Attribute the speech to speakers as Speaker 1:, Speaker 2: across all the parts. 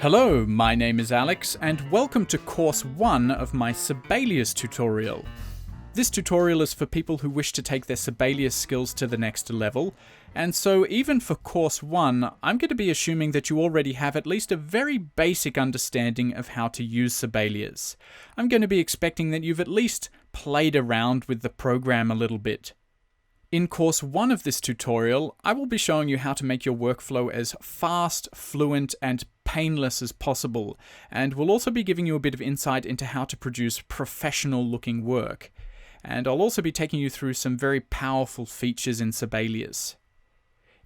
Speaker 1: Hello, my name is Alex, and welcome to Course 1 of my Sibelius tutorial. This tutorial is for people who wish to take their Sibelius skills to the next level, and so even for Course 1, I'm going to be assuming that you already have at least a very basic understanding of how to use Sibelius. I'm going to be expecting that you've at least played around with the program a little bit. In Course 1 of this tutorial, I will be showing you how to make your workflow as fast, fluent, and painless as possible, and we'll also be giving you a bit of insight into how to produce professional-looking work. And I'll also be taking you through some very powerful features in Sibelius.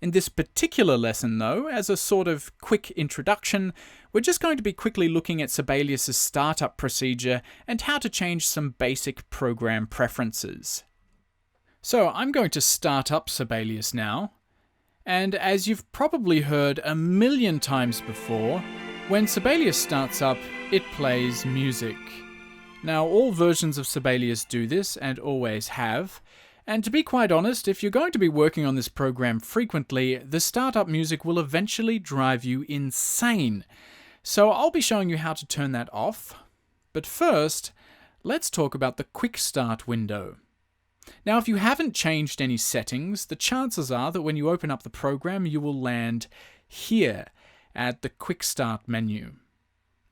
Speaker 1: In this particular lesson, though, as a sort of quick introduction, we're just going to be quickly looking at Sibelius' startup procedure and how to change some basic program preferences. So I'm going to start up Sibelius now, and as you've probably heard a million times before, when Sibelius starts up, it plays music. Now, all versions of Sibelius do this, and always have, and to be quite honest, if you're going to be working on this program frequently, the startup music will eventually drive you insane. So I'll be showing you how to turn that off, but first, let's talk about the Quick Start window. Now, if you haven't changed any settings, the chances are that when you open up the program, you will land here at the Quick Start menu.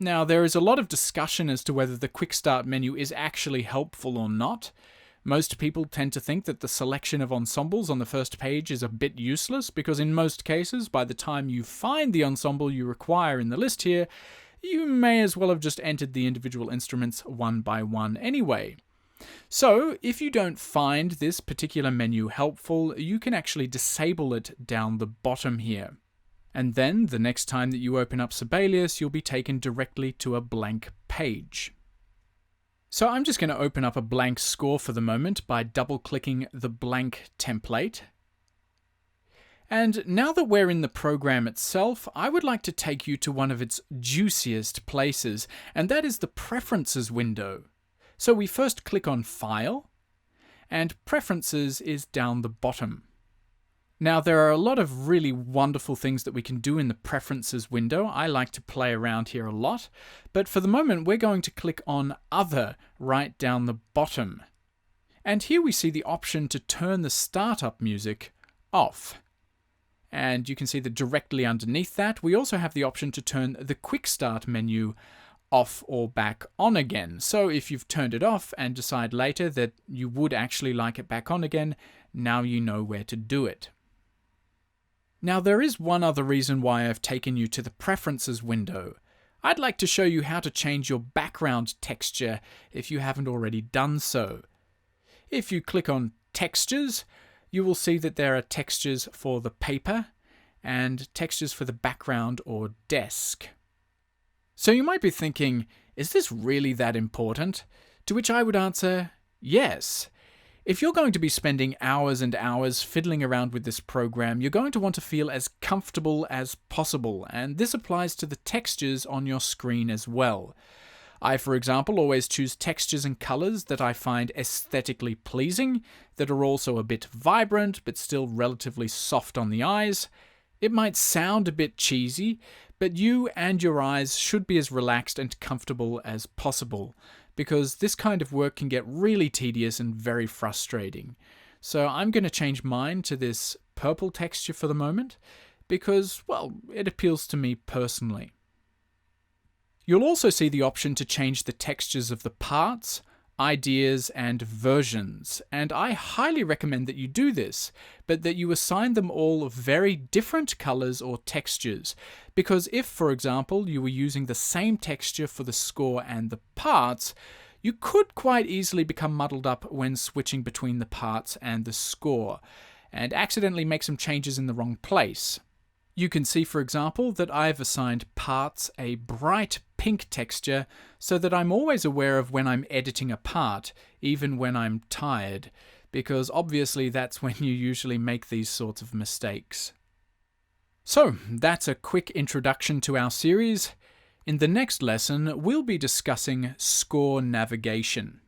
Speaker 1: Now, there is a lot of discussion as to whether the Quick Start menu is actually helpful or not. Most people tend to think that the selection of ensembles on the first page is a bit useless because in most cases, by the time you find the ensemble you require in the list here, you may as well have just entered the individual instruments one by one anyway. So, if you don't find this particular menu helpful, you can actually disable it down the bottom here. And then, the next time that you open up Sibelius, you'll be taken directly to a blank page. So I'm just going to open up a blank score for the moment by double-clicking the blank template. And now that we're in the program itself, I would like to take you to one of its juiciest places, and that is the Preferences window. So we first click on File, and Preferences is down the bottom. Now there are a lot of really wonderful things that we can do in the Preferences window. I like to play around here a lot, but for the moment we're going to click on Other right down the bottom. And here we see the option to turn the startup music off. And you can see that directly underneath that we also have the option to turn the Quick Start menu off or back on again. So if you've turned it off and decide later that you would actually like it back on again, now you know where to do it. Now there is one other reason why I've taken you to the Preferences window. I'd like to show you how to change your background texture if you haven't already done so. If you click on Textures, you will see that there are textures for the paper and textures for the background or desk. So you might be thinking, is this really that important? To which I would answer, yes. If you're going to be spending hours and hours fiddling around with this program, you're going to want to feel as comfortable as possible, and this applies to the textures on your screen as well. I, for example, always choose textures and colors that I find aesthetically pleasing, that are also a bit vibrant, but still relatively soft on the eyes. It might sound a bit cheesy, but you and your eyes should be as relaxed and comfortable as possible, because this kind of work can get really tedious and very frustrating. So I'm going to change mine to this purple texture for the moment, because, well, it appeals to me personally. You'll also see the option to change the textures of the parts, ideas, and versions, and I highly recommend that you do this, but that you assign them all very different colors or textures, because if, for example, you were using the same texture for the score and the parts, you could quite easily become muddled up when switching between the parts and the score, and accidentally make some changes in the wrong place. You can see, for example, that I've assigned parts a bright pink texture so that I'm always aware of when I'm editing a part, even when I'm tired, because obviously that's when you usually make these sorts of mistakes. So, that's a quick introduction to our series. In the next lesson, we'll be discussing score navigation.